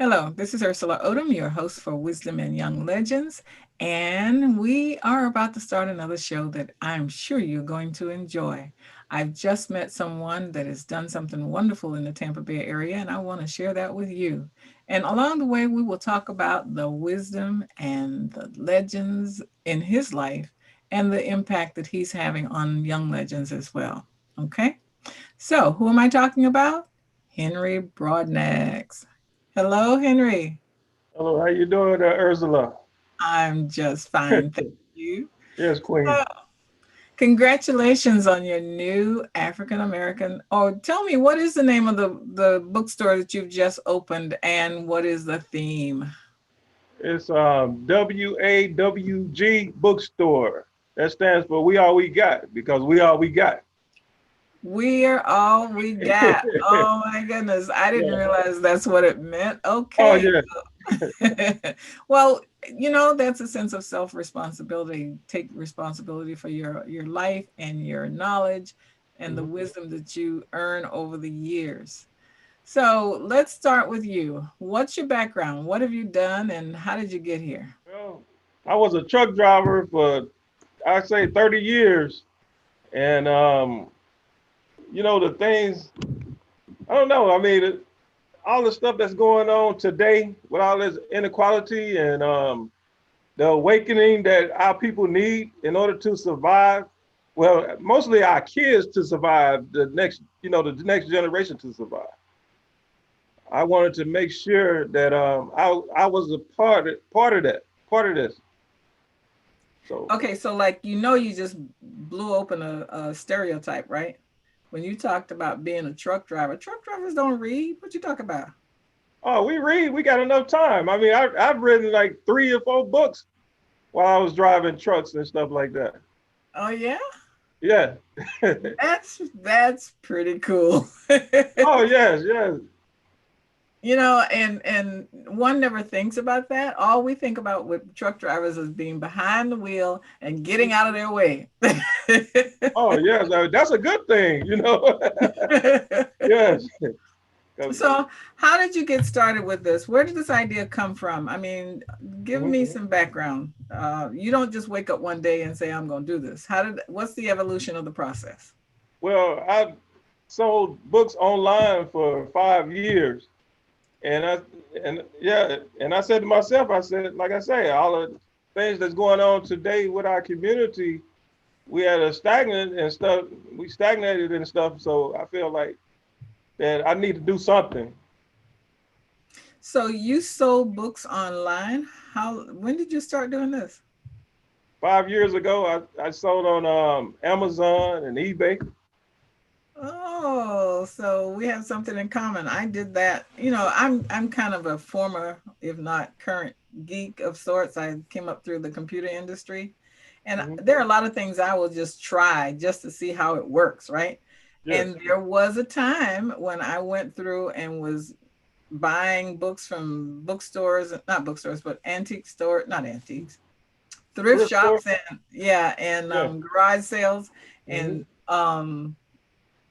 Hello, this is Ursula Odom, your host for Wisdom and Young Legends, and we are about to start another show that I'm sure you're going to enjoy. I've just met someone that has done something wonderful in the Tampa Bay area, and I want to share that with you. And along the way, we will talk about the wisdom and the legends in his life and the impact that he's having on young legends as well. Okay, so who am I talking about? Henry Broadnax. Hello, Henry. Hello, how you doing, Ursula? I'm just fine, thank you. Yes, So, Queen. congratulations on your new African American. Oh, tell me, what is the name of the bookstore that you've just opened, and what is the theme? It's WAWG Bookstore. That stands for We All We Got because we all we got. We're all we got. Oh my goodness, I didn't Yeah. realize that's what it meant. Oh Okay. yeah. Well, that's a sense of self-responsibility. Take responsibility for your life and your knowledge and the Mhm. wisdom that you earn over the years. So let's start with you. What's your background? What have you done and how did you get here? Well, I was a truck driver for I say 30 years, and the things I don't know. I mean, all the stuff that's going on today with all this inequality and the awakening that our people need in order to survive. Well, mostly our kids to survive, the next generation to survive. I wanted to make sure that I was a part of this. So, Okay, so you just blew open a stereotype, right? When you talked about being a truck driver, truck drivers don't read. What you talk about? oh, we read. We got enough time. I mean, I've written like 3 or 4 books while I was driving trucks and stuff like that. Oh yeah? Yeah. That's pretty cool. Oh yes, yes. And one never thinks about that. All we think about with truck drivers is being behind the wheel and getting out of their way. Oh yes, that's a good thing. Yes. 'Cause, So, how did you get started with this? Where did this idea come from? I mean, give mhm. me some background. You don't just wake up one day and say, "I'm going to do this." What's the evolution of the process? Well, I sold books online for 5 years, and I said to myself, I said, like I say, all the things that's going on today with our community, we had a stagnant and stuff. We stagnated and stuff. So I feel like that I need to do something. So, you sold books online. When did you start doing this? 5 years ago, I sold on Amazon and eBay. Oh, so we have something in common. I did that. I'm kind of a former, if not current, geek of sorts. I came up through the computer industry, and Hmm. there are a lot of things I will just try just to see how it works, right? Yes. And there was a time when I went through and was buying books from bookstores, not bookstores, but antique store, not antiques, thrift Thrift store. shops, and yeah, and Yeah. garage sales, Hmm. and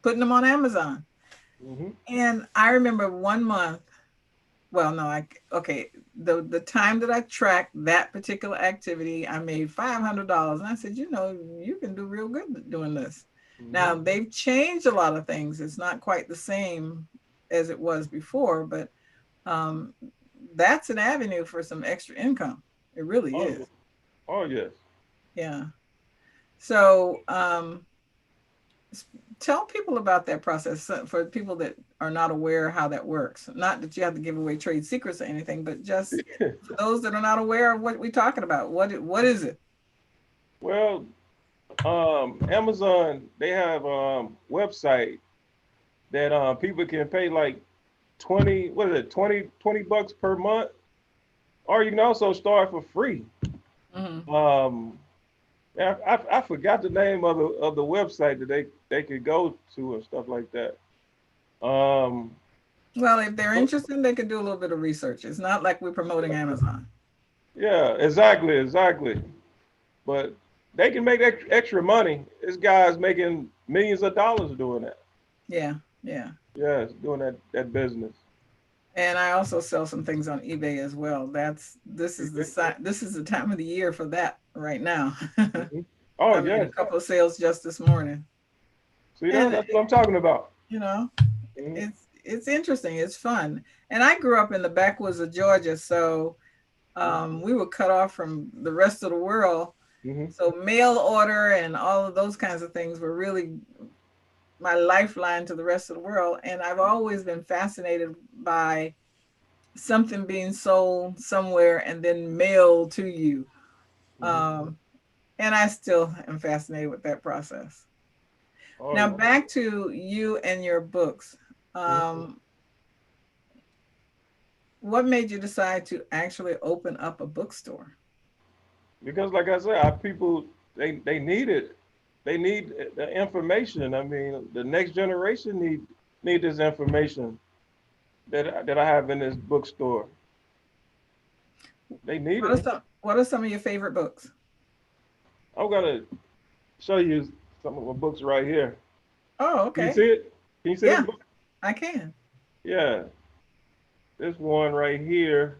putting them on Amazon. Hmm. And I remember one month, well, no, okay, the time that I tracked that particular activity, I made $500. And I said, you can do real good doing this. Now, Hmm. they've changed a lot of things. It's not quite the same as it was before, but um, that's an avenue for some extra income. It really Oh is. yeah. Oh yes. Yeah. So, tell people about that process for people that are not aware how that works. Not that you have to give away trade secrets or anything, but just for those that are not aware of what we're talking about. What is it? Well, Amazon they have website that people can pay like 20, what is it, 20 bucks per month, or you can also start for free. Hmm. Um, I forgot the name of the website that they could go to and stuff like that. Um, Well, if they're interested, they could do a little bit of research. It's not like we're promoting Amazon. yeah, exactly, exactly. But they can make extra money. This guy's making millions of dollars doing that. Yeah, yeah. Yes, doing that business. And I also sell some things on eBay as well. This is the time of the year for that right now. Hmm. Oh I made a yes. couple of sales just this morning. See that? And That's what I'm talking about. you know, Hmm. it's interesting, it's fun. And I grew up in the backwoods of Georgia, so we were cut off from the rest of the world. Hmm. So mail order and all of those kinds of things were really my lifeline to the rest of the world. And I've always been fascinated by something being sold somewhere and then mailed to you. Hmm. Um, and I still am fascinated with that process. Oh Now, yeah. back to you and your books. Mhm. Um, what made you decide to actually open up a bookstore? Because like I said, our people they need it. They need the information. I mean, the next generation need this information that I have in this bookstore. They need it. What are some of your favorite books? I'm gonna show you some of my books right here. Oh, Can you okay. see it? Can you see this Yeah, book? I can. Yeah, this one right here.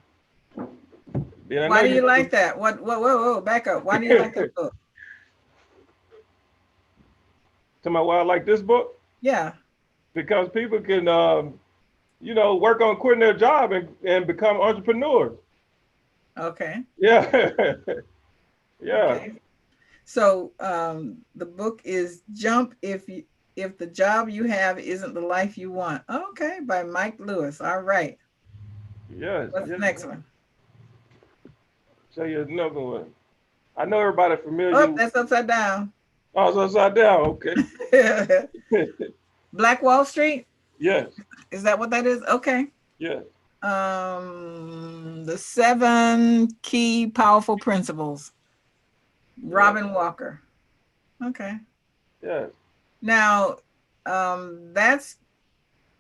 Then I know Why do you you never. like that? Whoa, back up. Why do you like that book? To my why I like this book Yeah. because people can work on quitting their job and become entrepreneurs. Okay. Yeah, yeah, Okay. So the book is Jump if the job you have isn't the life you want. Okay, by Mike Lewis. All right. yes, What's the yes. next one? Show you another one. I know everybody Oh, familiar. that's upside down. Oh, it's upside down. Okay. Black Wall Street. Yes, Is that what that is? Okay. yes, The seven key powerful principles. yes, Robin Walker. Okay. yes, Now, that's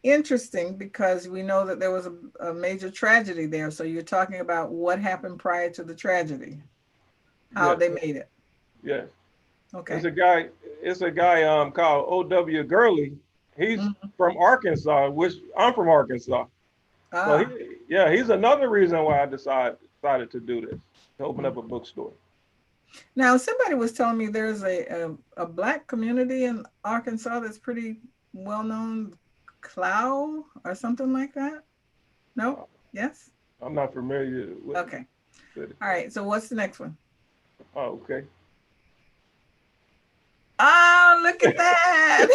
interesting because we know that there was a major tragedy there. So you're talking about what happened prior to the tragedy, how yes, they made it. yes. It's Okay. a guy. It's a guy called O.W. Gurley. He's Mhm. from Arkansas, which I'm from Arkansas. So Ah. he's another reason why I decided to do this, to open up a bookstore. Now, somebody was telling me there's a black community in Arkansas that's pretty well known, Clow or something like that. No? Uh, Yes? I'm not familiar Okay. with it. All right. So what's the next one? Oh, okay. Oh, look at that.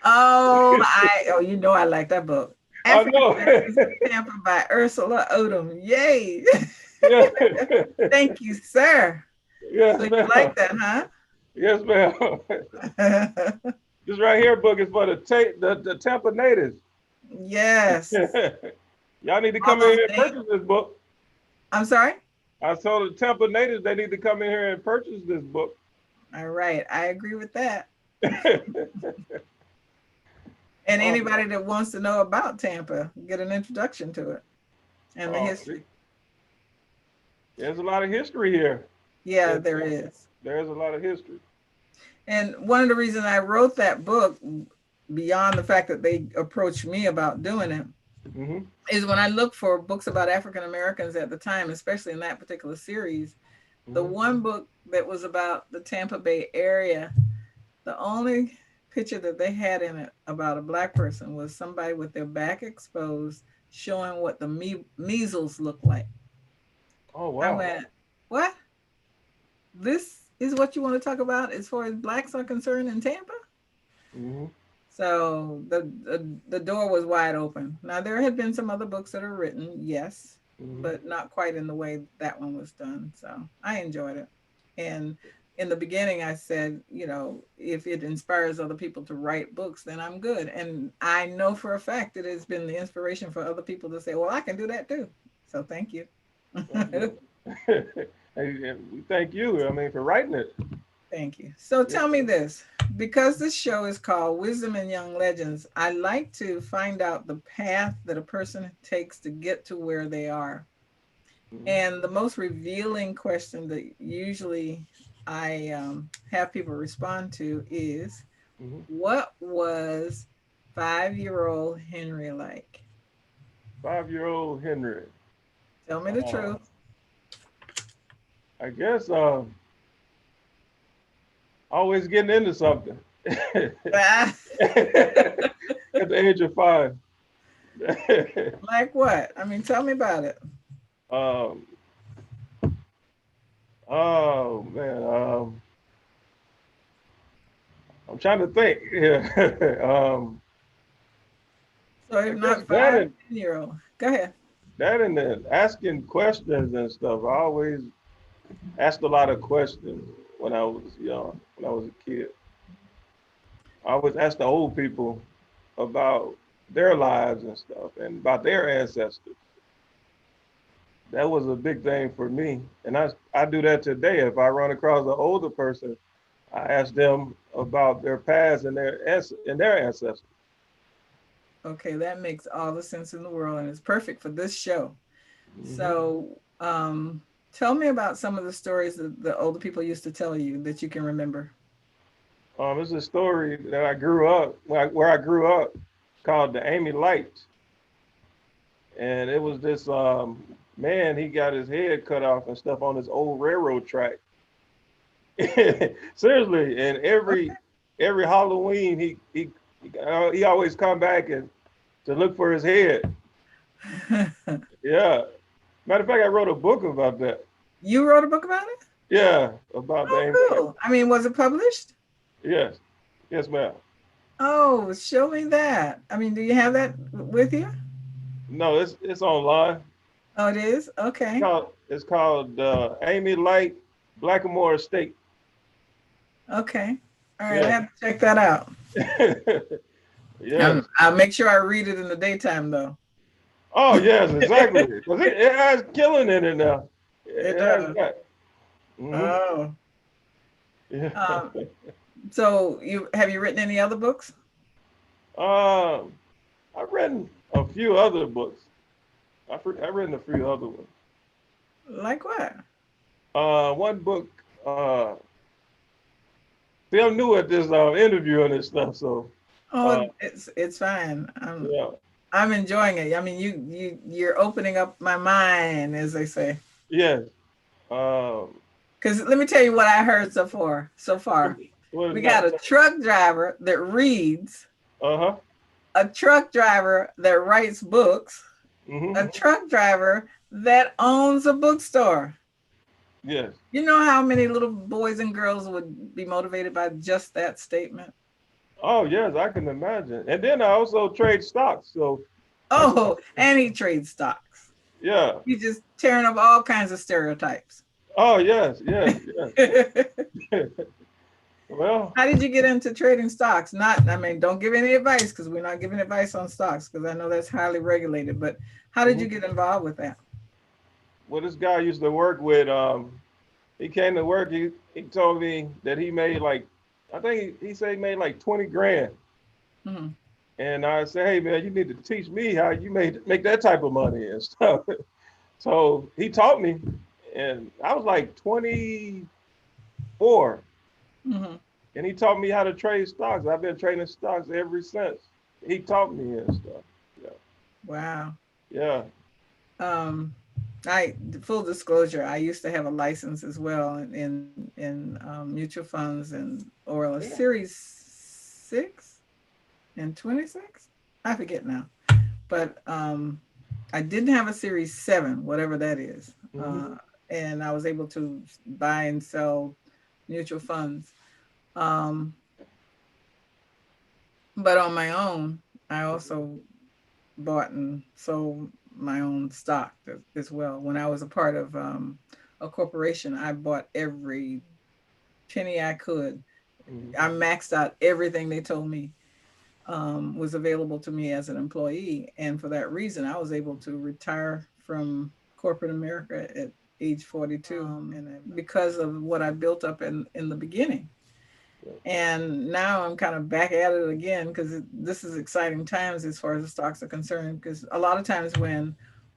Oh, you know I like that book. I African know. Americans in Tampa by Ursula Odom. Yay. Yeah. Thank you, sir. So Yes, you ma'am. like that, Yes, ma'am. huh? This right here book is for the Tampa natives. Yes. Y'all need to All come in those here and names. purchase this book. I'm sorry? I told the Tampa natives they need to come in here and purchase this book. All right. I agree with that. Oh, And anybody that wants to know about Tampa, get an introduction to it and the oh, see, history. there's a lot of history here. Yeah, In there Tampa. is. There's a lot of history. And one of the reasons I wrote that book, beyond the fact that they approached me about doing it, Hmm. is when I looked for books about African Americans at the time, especially in that particular series. The Hmm. one book that was about the Tampa Bay area, the only picture that they had in it about a black person was somebody with their back exposed, showing what the measles looked like. Oh I wow. went, what? This is what you want to talk about as far as blacks are concerned in Tampa? Hmm. So the door was wide open. Now there had been some other books that are written, yes, Hmm. but not quite in the way that one was done. So I enjoyed it. And in the beginning, I said, if it inspires other people to write books, then I'm good. And I know for a fact it has been the inspiration for other people to say, well, I can do that too. So thank you. Oh, yeah. Hey, we thank you. I mean, for writing it. Thank you. So Yeah. tell me this, because this show is called Wisdom and Young Legends, I like to find out the path that a person takes to get to where they are. Hmm. And the most revealing question that usually I have people respond to is, Hmm. what was 5-year-old Henry like? 5-year-old Henry. Tell me the Uh, truth. I guess always getting into something. Ah, At the age of 5. like what? I mean, tell me about it. um, oh man, I'm trying to think. Yeah. So I if guess not that five, and 10-year-old. Go ahead. that and then asking questions and stuff. I always asked a lot of questions when I was young, when I was a kid. I always asked the old people about their lives and stuff and about their ancestors. That was a big thing for me. And I do that today. If I run across an older person, I ask them about their past and their ancestors. Okay, that makes all the sense in the world, and it's perfect for this show. Hmm. So, tell me about some of the stories that the older people used to tell you that you can remember. It's a story that I grew up where I grew up called the Amy Light, and it was this man. He got his head cut off and stuff on this old railroad track. Seriously, and every Halloween he always come back and to look for his head. Yeah. Matter of fact, I wrote a book about that. You wrote a book about it? Yeah, about the Oh, Amy Light. cool. I mean, was it published? Yes, yes, ma'am. Oh, show me that. I mean, do you have that with you? No, it's online. Oh, it is? Okay. It's called Amy Light Blackmore Estate. Okay. All right. I Yeah. have to check that out. Yes. I'll make sure I read it in the daytime, though. Oh yes, exactly. Because it has killing in it now. It It has does. that. Hmm. Oh. Yeah. Um, so you have you written any other books? um, I've written a few other books. I've written a few other ones. Like what? One book. See, I'm new at this interviewing and stuff, so uh, Oh, it's fine. yeah, I'm enjoying it. I mean, you're opening up my mind, as they say. yes. Um, Because let me tell you what I heard so far. So what, far, what we is got that? a truck driver that reads, Uh-huh. a truck driver that writes books, Mm-hmm. a truck driver that owns a bookstore. Yes. You know how many little boys and girls would be motivated by just that statement? Oh, yes, I can imagine. And then I also trade stocks, so that's Oh, and he trades stocks. yeah. He's just tearing up all kinds of stereotypes. Oh, yes, yes, How yes. Well, did you get into trading stocks? Not, I mean, don't give any advice because we're not giving advice on stocks because I know that's highly regulated. But how did you mhm. get involved with that? Well, this guy I used to work with, he came to work. He told me that he made like, I think he said he made like 20 grand. Hmm. And I said, hey man, you need to teach me how you make that type of money and stuff. So he taught me, and I was like 24, Hmm. and he taught me how to trade stocks. I've been trading stocks ever since. He taught me and stuff. Yeah, Wow. yeah. Um, I full disclosure, I used to have a license as well in mutual funds and or a Yeah. series 6 and 26. I forget now, but I didn't have a series 7, whatever that is, Hmm. and I was able to buy and sell mutual funds. Um, but on my own, I also bought and sold my own stock as well. When I was a part of a corporation, I bought every penny I could. Hmm. I maxed out everything they told me was available to me as an employee. And for that reason, I was able to retire from corporate America at age 42 because of what I built up in the beginning. And now I'm kind of back at it again because this is exciting times as far as the stocks are concerned. Because a lot of times when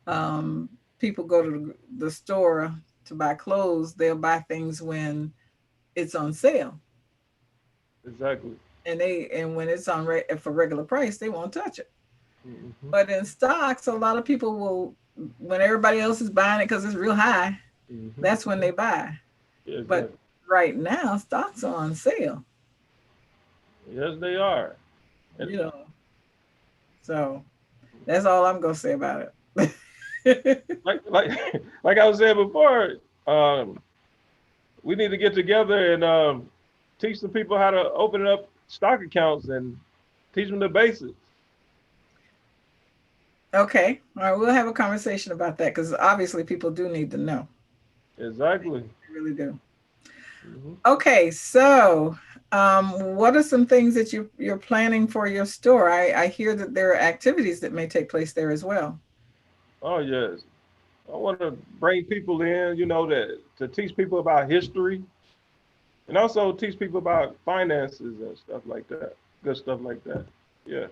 um, people go to the store to buy clothes, they'll buy things when it's on sale. Exactly. and when it's on for regular price, they won't touch it. Mm-hmm. But in stocks, a lot of people will, when everybody else is buying it because it's real high, Mm-hmm. that's when they buy. Yeah, But exactly. right now, stocks are on sale, Yes, they are. And you know. So that's all I'm gonna say about it. like like I was saying before, um, we need to get together and teach the people how to open up stock accounts and teach them the basics. Okay, all right, we'll have a conversation about that because obviously people do need to know. Exactly. They really do. Hmm. Okay, so what are some things that you're planning for your store? I hear that there are activities that may take place there as well. Oh yes. I want to bring people in, that to teach people about history and also teach people about finances and stuff like that. Good stuff like that. Yeah.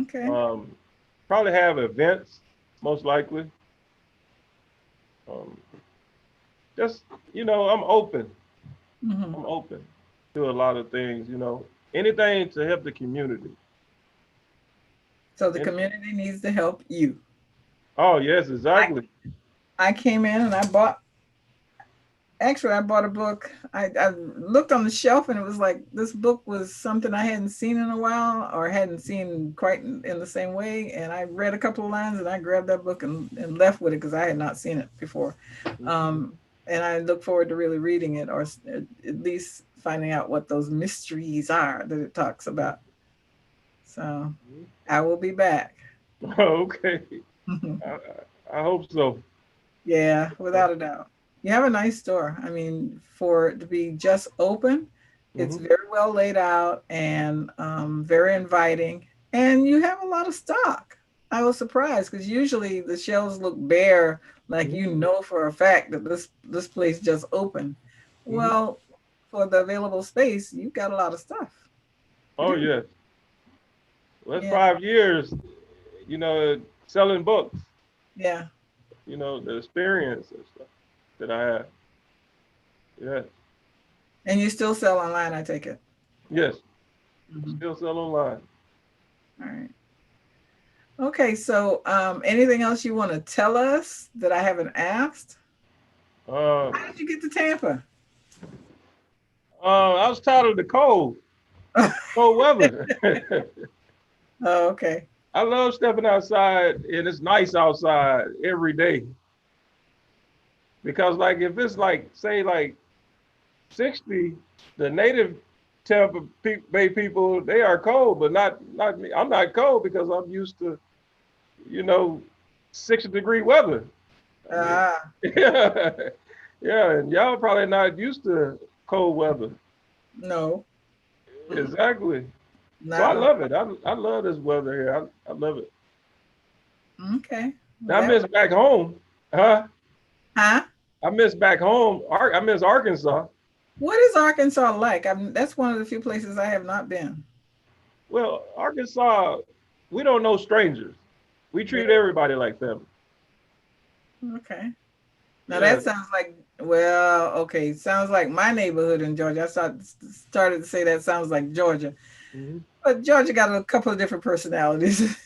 Okay. Um, Probably have events, most likely. Um, just I'm open. Hmm. I'm open to a lot of things. Anything to help the community. So the And community needs to help you. oh yes, I exactly. I came in and I bought a book. I looked on the shelf and it was like this book was something I hadn't seen in a while or hadn't seen quite in the same way. And I read a couple of lines and I grabbed that book and left with it because I had not seen it before. Hmm. Um, and I look forward to really reading it or at least finding out what those mysteries are that it talks about. So I will be back. Okay. I hope so. Yeah, without a doubt. You have a nice store. I mean, for it to be just open, it's Hmm. very well laid out and very inviting. And you have a lot of stock. I was surprised because usually the shelves look bare, like Hmm. you know for a fact that this place just opened. Hmm. Well, for the available space, you've got a lot of stuff. You Oh do. yes. Well, that's Yeah. 5 years. Selling books. Yeah. The experience and stuff that I have. Yes. And you still sell online, I take it. Yes. Hmm. Still sell online. All right. Okay, so anything else you want to tell us that I haven't asked? Um, How did you get to Tampa? I was tired of the cold weather. Oh, okay. I love stepping outside and it's nice outside every day because like if it's like say like 60, the native Tampa Bay people they are cold, but not me. I'm not cold because I'm used to you know 60-degree weather. I mean, Ah, yeah, yeah, and y'all probably not used to cold weather. no, mm, Exactly. So I not at love it. I love this weather here. I love it. all. Okay. Well, I miss back home. Huh? huh? I miss back home. I miss Arkansas. What is Arkansas like? That's one of the few places I have not been. Well, Arkansas, we don't know strangers. We treat Really? everybody like family. Okay. Now Yeah. that sounds like, well, okay, sounds like my neighborhood in Georgia. Started to say that sounds like Georgia, Hmm. but Georgia got a couple of different personalities.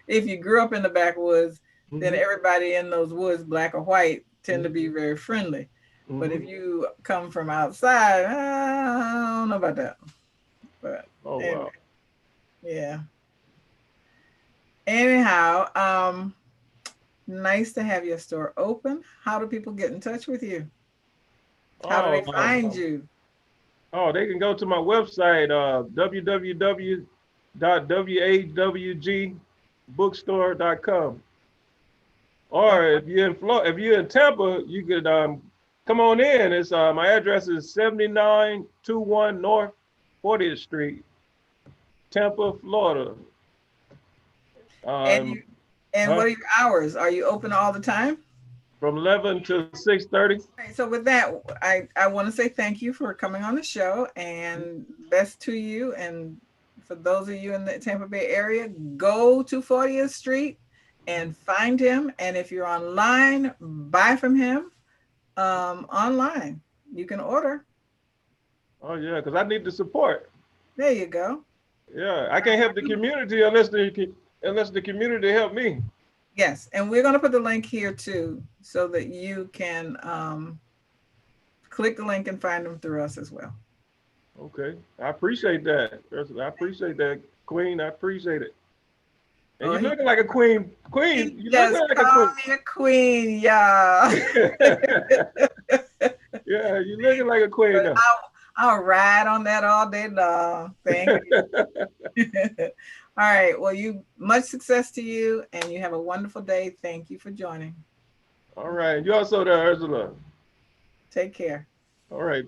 If you grew up in the backwoods, then Hmm. everybody in those woods, black or white, tend to be Hmm. very friendly. But Hmm. if you come from outside, I don't know about that. But Oh anyway, wow. yeah. Anyhow, nice to have your store open. How do people get in touch with you? How do Oh, they find you? they can go to my website, www.wawgbookstore.com. Or Okay. if you're in Tampa, you could come on in. It's my address is 7921 North 40th Street, Tampa, Florida. And you Um, and huh? what are your hours? Are you open all the time? From 11 to 6:30. Right, so with that, I want to say thank you for coming on the show and best to you. And for those of you in the Tampa Bay area, go to 40th Street and find him. And if you're online, buy from him online. You can order. Oh yeah, because I need the support. There you go. Yeah, I can't help the community unless the community help me. Yes, and we're going to put the link here too, so that you can click the link and find them through us as well. Okay, I appreciate that. I appreciate that, Queen. I appreciate it. And Oh, you looking like a queen. Queen, he you looking just like a called queen. me a queen, y'all. Yeah, you looking like a queen But now. I'll ride on that all day long. Thank you. All right. Well, you much success to you, and you have a wonderful day. Thank you for joining. All right. You also there, Ursula. Take care. All right.